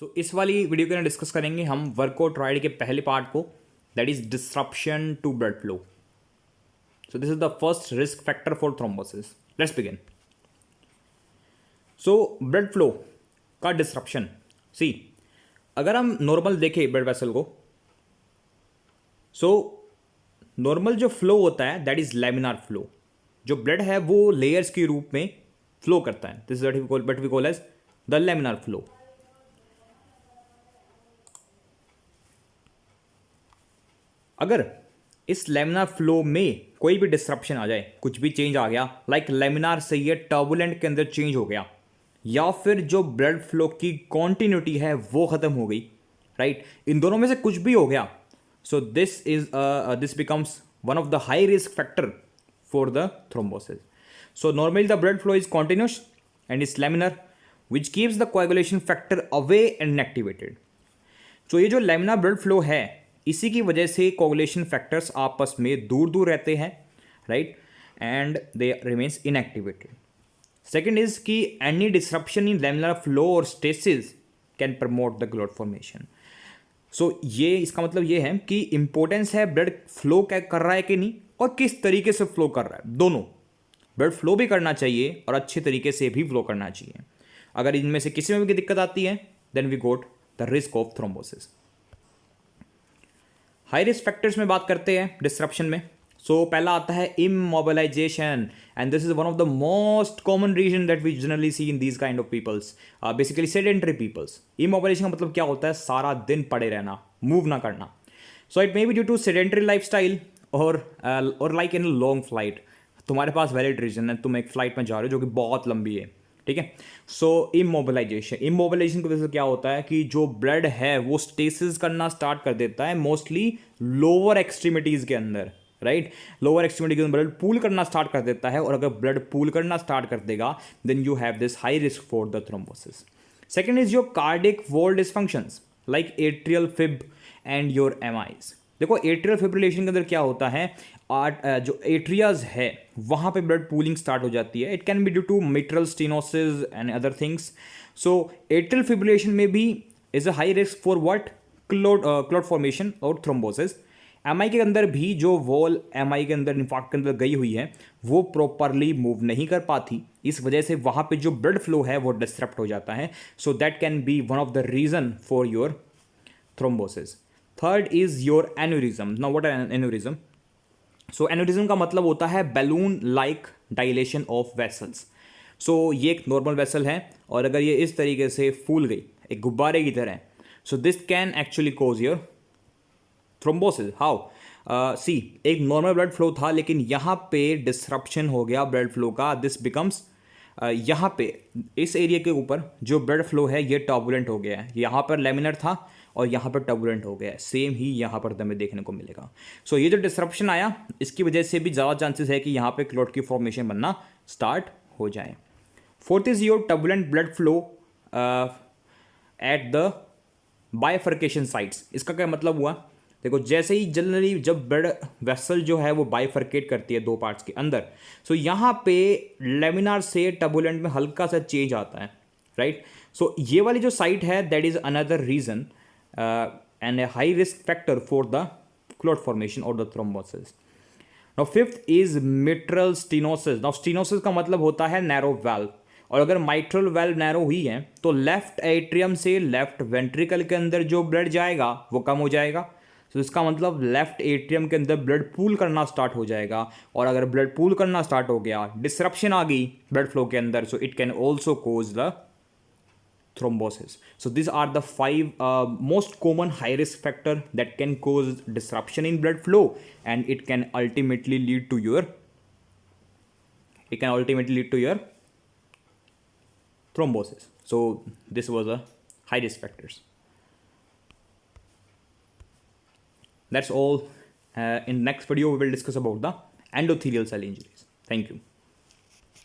इस वाली वीडियो के अंदर डिस्कस करेंगे हम वर्कोट्राइड के पहले पार्ट को, that is disruption to blood flow. So this is the first risk factor for thrombosis. Let's begin. So blood flow का डिस्रप्शन. सी, अगर हम नॉर्मल देखें ब्लड वेसल को, सो नॉर्मल जो फ्लो होता है दैट इज लैमिनार फ्लो. जो blood है वो लेयर्स के रूप में फ्लो करता है. This is what we call as the laminar flow. अगर इस लैमिनार फ्लो में कोई भी डिस्ट्रप्शन आ जाए, कुछ भी चेंज आ गया, लाइक लैमिनार से ये टर्बुलेंट के अंदर चेंज हो गया, या फिर जो ब्लड फ्लो की कॉन्टिन्यूटी है वो खत्म हो गई, राइट, इन दोनों में से कुछ भी हो गया, so this becomes one of the high risk factor for the thrombosis. So normally the blood flow is continuous and is laminar which keeps the coagulation factor away and inactivated. तो ये जो लैमिनार ब्लड फ्लो है, इसी की वजह से coagulation factors आपस में दूर दूर रहते हैं, right, and they remains inactivated. Second is कि any disruption in laminar flow और stasis can promote the clot formation. So ये इसका मतलब ये है कि इंपॉर्टेंस है ब्लड फ्लो कर रहा है कि नहीं, और किस तरीके से फ्लो कर रहा है. दोनों ब्लड फ्लो भी करना चाहिए और अच्छे तरीके से भी फ्लो करना चाहिए. अगर इनमें से किसी में भी दिक्कत आती है then we got the risk of thrombosis. High risk factors में बात करते हैं डिस्ट्रप्शन में. सो पहला आता है immobilisation, and this is one of the most common reason that we generally see in these kind of peoples, basically sedentary peoples. Immobilisation का मतलब क्या होता है? सारा दिन पड़े रहना, मूव ना करना. So it may be due to sedentary life style और लाइक इन लॉन्ग फ्लाइट. तुम्हारे पास वैलिड रीजन है, तुम एक फ्लाइट में जा रहे हो जो कि बहुत लंबी है, ठीक है. सो इमोबिलाइजेशन की वजह से क्या होता है कि जो ब्लड है वो स्टेसिस करना स्टार्ट कर देता है, मोस्टली लोअर एक्सट्रीमिटीज के अंदर, राइट. लोअर एक्सट्रीमिटी के अंदर ब्लड पूल करना स्टार्ट कर देता है, और अगर ब्लड पूल करना स्टार्ट कर देगा then you have this high risk for the thrombosis. Second is your cardiac wall dysfunctions like atrial fib and your MIs. देखो, एट्रियल फिब्रिलेशन के अंदर क्या होता है, जो एट्रियाज है वहाँ पे ब्लड पूलिंग स्टार्ट हो जाती है. It can be due to mitral stenosis and other things. So atrial fibrillation में भी is a high risk for what, clot formation और थ्रोम्बोसिस. एमआई के अंदर भी जो वॉल एमआई के अंदर इंफार्क्ट के अंदर गई हुई है वो प्रॉपरली मूव नहीं कर पाती, इस वजह से वहाँ पे जो ब्लड फ्लो है वो डिस्टर्ब हो जाता है. So that can be one of the reason for your thrombosis. Third is your aneurysm. Now what are aneurysm? So aneurysm का मतलब होता है balloon like dilatation of vessels. So ये एक नॉर्मल वेसल है, और अगर ये इस तरीके से फूल गई एक गुब्बारे की तरह, so this can actually cause your thrombosis. How? See, एक नॉर्मल ब्लड फ्लो था, लेकिन यहाँ पे डिसरप्शन हो गया ब्लड फ्लो का. दिस बिकम्स यहाँ पे इस एरिया के ऊपर जो ब्लड फ्लो है ये टर्बुलेंट हो गया है. यहाँ पर लेमिनर था और यहाँ पर टर्बुलेंट हो गया है. सेम ही यहाँ पर हमें देखने को मिलेगा. सो ये जो डिसरप्शन आया इसकी वजह से भी ज़्यादा चांसेस है कि यहाँ पे क्लॉट की फॉर्मेशन बनना स्टार्ट हो जाए. Fourth is your turbulent blood flow at the bifurcation sites. इसका क्या मतलब हुआ? देखो, जैसे ही जनरली जब ब्लड वेसल जो है वो बाइफर्केट करती है दो पार्ट्स के अंदर, सो यहाँ पे लेमिनार से टर्बुलेंट में हल्का सा चेंज आता है, राइट. सो ये वाली जो साइट है that is another reason and a high risk factor for the clot formation और the thrombosis. Now fifth is mitral stenosis. Now stenosis का मतलब होता है नैरो वाल्व, और अगर माइट्रल वाल्व नैरो हुई है तो लेफ्ट एट्रियम से लेफ्ट वेंट्रिकल के अंदर जो ब्लड जाएगा वो कम हो जाएगा. तो इसका मतलब लेफ्ट एट्रियम के अंदर ब्लड पूल करना स्टार्ट हो जाएगा, और अगर ब्लड पूल करना स्टार्ट हो गया, डिसरप्शन आ गई ब्लड फ्लो के अंदर, so it can also cause the thrombosis. So these are the five most common high risk factor that can cause disruption in blood flow, and it can ultimately lead to your thrombosis. So this was a high risk factors. That's all. In next video we will discuss about the endothelial cell injuries. Thank you.